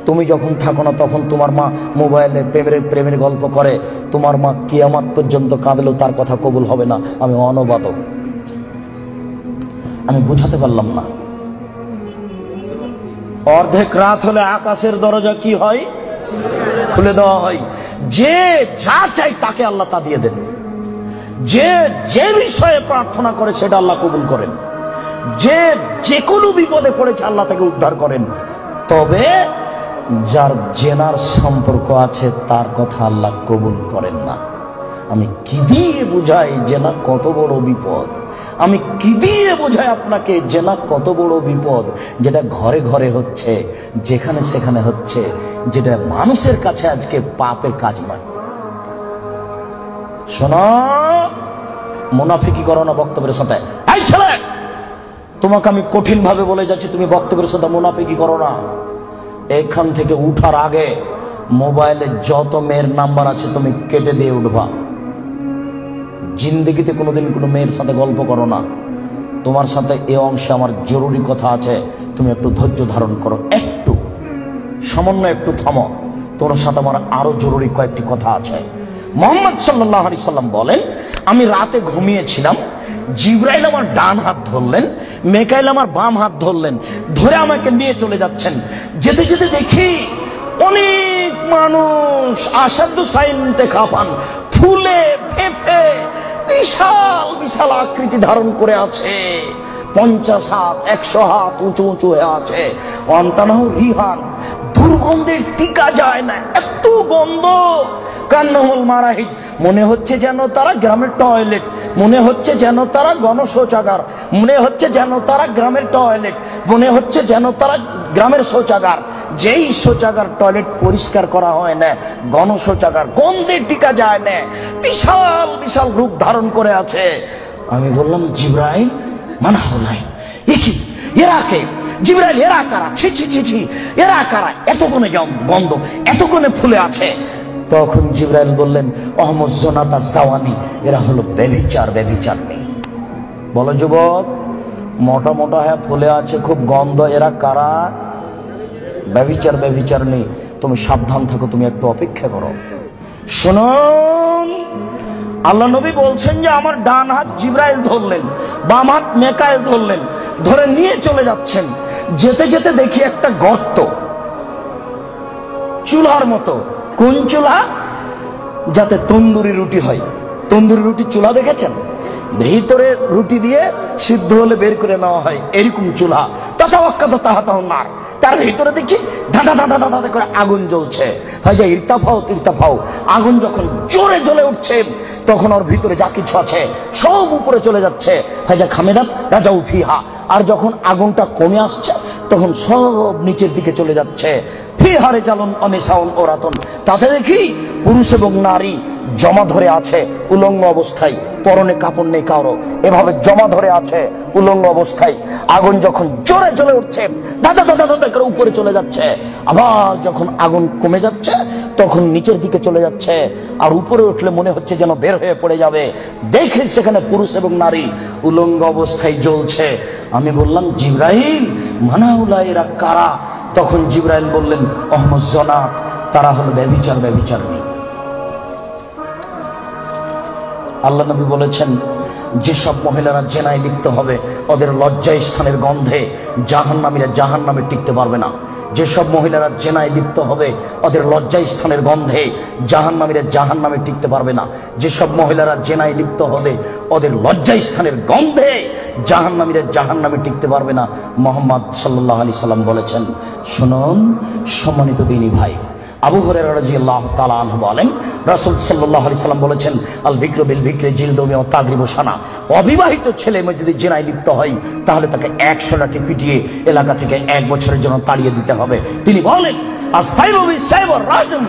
তুমি যখন থাকো না তখন তোমার মা মোবাইলে প্রেমের গল্প করে, তোমার মা কিয়ামত পর্যন্ত কাঁদলেও তার কথা কবুল হবে না। আমি অনবাদক, আমি বুঝাতে পারলাম না। অর্ধেক রাত হলে আকাশের দরজা কি হয়? খুলে দেওয়া হয়। যে যা চাই তাকে আল্লাহ তা দিয়ে দেন। যে যে বিষয়ে প্রার্থনা করে সেটা আল্লাহ কবুল করেন। যে যে কোনো বিপদে পড়েছে আল্লাহ তাকে উদ্ধার করেন। তবে যার জেনার সম্পর্ক আছে তার কথা আল্লাহ কবুল করেন না। আমি কি দিয়ে বুঝাই জেনা কত বড় বিপদ? আমি কি দিয়ে বোঝাই আপনাকে জেনা কত বড় বিপদ? যেটা ঘরে ঘরে হচ্ছে, যেখানে সেখানে হচ্ছে, যেটা মানুষের কাছে আজকে পাপের কাজ নয়। শোনো, মুনাফিকি করো না বক্তব্যের সাথে। এই ছেলে, তোমাকে আমি কঠিন ভাবে বলে যাচ্ছি, তুমি বক্তব্যের সাথে মুনাফিকি করো না। এখান থেকে উঠার আগে মোবাইলে যত মেয়ের নাম্বার আছে তুমি কেটে দিয়ে উঠবা। জিন্দগিতে কোনোদিন কোনো মেয়ের সাথে গল্প করো না। তোমার সাথে এ অংশে আমার জরুরি কথা আছে, তুমি একটু ধৈর্য ধারণ করো, একটু সামান্য একটু থামো। তোমার সাথে আমার আরো জরুরি কয়েকটি কথা আছে। মুহাম্মদ সাল্লাল্লাহু আলাইহি সাল্লাম বলেন, আমি রাতে ঘুমিয়েছিলাম, জিবরাইল আমার ডান হাত ধরলেন, মিকাইল আমার বাম হাত ধরলেন, ধরে আমাকে নিয়ে চলে যাচ্ছেন। যেতে যেতে দেখি অনেক মানুষ আসাদু সাইনতে খাফান, ফুলে ফেঁপে বিশাল বিশাল আকৃতি ধারণ করে আছে। 50 হাত 100 হাত উঁচু উঁচু হয়ে আছে। অন্তানাহু রিহান, দুর্গন্ধে টিকা যায় না, এত গন্ধ। কান্নাহুল মারাহিজ, মনে হচ্ছে যেন তারা গ্রামের টয়লেট, মনে হচ্ছে যেন তারা গণশৌচাগার, মনে হচ্ছে যেন তারা গ্রামের টয়লেট, মনে হচ্ছে যেন তারা গ্রামের শৌচাগার। যেই শৌচাগার টয়লেট পরিষ্কার করা হয় না, গণশৌচাগার, গন্ধে টিকা যায় না, বিশাল বিশাল রূপ ধারণ করে আছে। আমি বললাম, জিবরাইল মানহাউলাই, কি এরা কে? জিবরাইল, এরা কারা? ছি ছি ছি ছি, এরা কারা? এত কোণে গন্ধ, এত কোণে ফুলে আছে। তখন জিবরাইল বললেন, অহমদ জোনাতা জাওয়ানি, এরা হলো ব্যভিচার, ব্যভিচার নেই। বলো যুবক, মোটা মোটা হ্যাঁ ফুলে আছে, খুব গন্ধ, এরা কারা? ব্যভিচার, ব্যভিচার নেই। তুমি সাবধান থাকো, তুমি একটু অপেক্ষা করো। শুনুন, আল্লাহ নবী বলছেন যে আমার ডান হাত জিবরাইল ধরলেন, বাম হাত মিকাইল ধরলেন, ধরে নিয়ে চলে যাচ্ছেন। যেতে যেতে দেখি একটা গর্ত, চুলার মতো। কোন চুলা? যাতে তন্দুরি রুটি হয়। তন্দুরি রুটি চুলা দেখেছেন? ভিতরে রুটি দিয়ে সিদ্ধ হলে বের করে নেওয়া হয়, এরকম চুলা। তার তার ভিতরে দেখি ধাঁধা ধাঁধা ধাঁধা করে আগুন জ্বলছে। ভাইজা ইরতাফাও তিরতাফাও, আগুন যখন জোরে জ্বলে উঠছে তখন ওর ভিতরে যা কিছু আছে সব উপরে চলে যাচ্ছে। ভাইজা খামেদাত রাজাউ ফিহা। আর যখন আগুনটা কমে আসছে তখন সব নিচের দিকে চলে যাচ্ছে। ফিহারে জালুন অনিসাউন ওরাতন, তাতে দেখি পুরুষ এবং নারী জমা ধরে আছে উলঙ্গ অবস্থায়, পরনে কাপড় নেই কারো, এভাবে জমা ধরে আছে উলঙ্গ অবস্থায়। আগুন যখন জোরে চলে উঠছে, দাদা দাদা দাদা করে উপরে চলে যাচ্ছে। আবার যখন আগুন কমে যাচ্ছে তখন নিচের দিকে চলে যাচ্ছে। আর উপরে উঠলে মনে হচ্ছে যেন বের হয়ে পড়ে যাবে। দেখে সেখানে পুরুষ এবং নারী উলঙ্গ অবস্থায় জ্বলছে। আমি বললাম, জিবরাইল মানাউলা, এরা কারা? তখন জিবরাইল বললেন, অহমদ জনাত, তারা হলো ব্যভিচার, ব্যভিচার নেই। আল্লাহ নবী বলেছেন, যেসব মহিলারা জেনায় লিপ্ত হবে ওদের লজ্জা স্থানের গন্ধে জাহান্নামীরা জাহান্নামে টিকতে পারবে না। যেসব মহিলারা জেনায় লিপ্ত হবে ওদের লজ্জা স্থানের গন্ধে জাহান্নামীরা জাহান্নামে টিকতে পারবে না। যেসব মহিলারা জেনায় লিপ্ত হবে ওদের লজ্জা স্থানের গন্ধে জাহান্নামীরা জাহান্নামে টিকতে পারবে না। মুহাম্মদ সাল্লাল্লাহু আলাইহি সাল্লাম বলেছেন। শুনুন সম্মানিত দিনী ভাই, আবু হুরায়রা রাদিয়াল্লাহু তাআলা আনহু বলেন, রাসূল সাল্লাল্লাহু আলাইহি সাল্লাম বলেছেন, আল বিকরু বিল বিকরি জিলদু ওয়া তাগরিবু সানা। অবিবাহিত ছেলে মেয়ে যদি জিনায় লিপ্ত হয় তাহলে তাকে 100 লাঠি পিটিয়ে এলাকা থেকে 1 বছরের জন্য তাড়িয়ে দিতে হবে। তিনি বলেন, আস-সাইবু বিস-সাইবি রাজম,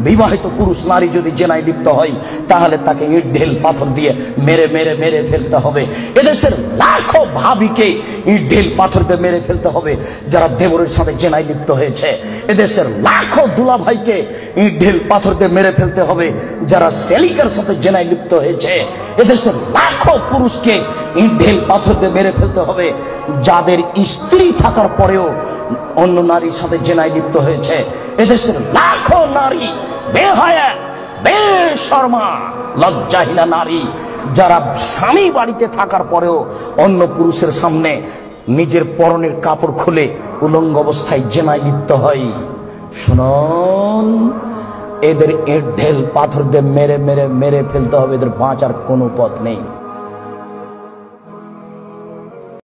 বিবাহিত পুরুষ নারী যদি জিনায় লিপ্ত হয় তাহলে তাকে ইট ঢেল পাথর দিয়ে মেরে মেরে মেরে ফেলতে হবে। এদেশের লাখো ভাবিকে ইট ঢেল পাথর দিয়ে মেরে ফেলতে হবে যারা দেবরের সাথে জিনায় লিপ্ত হয়েছে। এদেশের লাখো দুলাভাইকে ইট ঢেল পাথর দিয়ে মেরে ফেলতে হবে যারা সেলিকার সাথে জিনায় লিপ্ত হয়েছে। এদেশের লাখো পুরুষকে ইট ঢেল পাথর দিয়ে মেরে ফেলতে হবে যাদের স্ত্রী থাকার পরেও অন্য নারীর সাথে জেনায় লিপ্ত হয়েছে। এদেশের লাখো নারী বেহায়া বেশরমা লজ্জাহীনা নারী যারা স্বামী বাড়িতে থাকার পরেও অন্য পুরুষের সামনে নিজের পরনের কাপড় খুলে উলঙ্গ অবস্থায় জেনায় লিপ্ত হয়। শুনুন, এদের ইট ঢেল পাথর দিয়ে মেরে মেরে মেরে ফেলতে হবে, এদের বাঁচার কোনো পথ নেই।